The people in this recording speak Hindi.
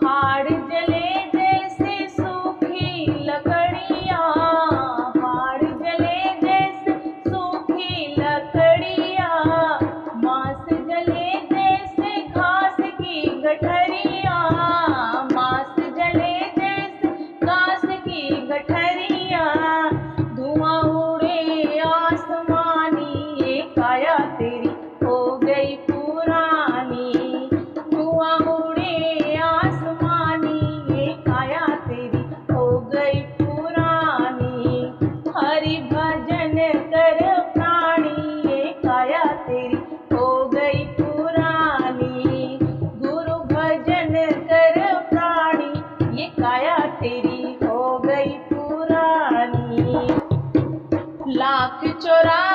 हाड़ जले जैसे सूखी लकड़ियाँ, हाड़ जले जैसे सूखी लकड़ियाँ, मांस जले जैसे घास की गठरियाँ, मांस जले जैसे घास की गठरियाँ, धुआं उड़े आसमानी, ये काया तेरी हो गई पुरानी, धुआं उड़े आसमानी, ये काया तेरी हो गई पुरानी, हरि भजन कर प्राणी, ये काया तेरी हो गई पुरानी, गुरु भजन कर प्राणी, ये काया तेरी हो गई पुरानी। लाख 84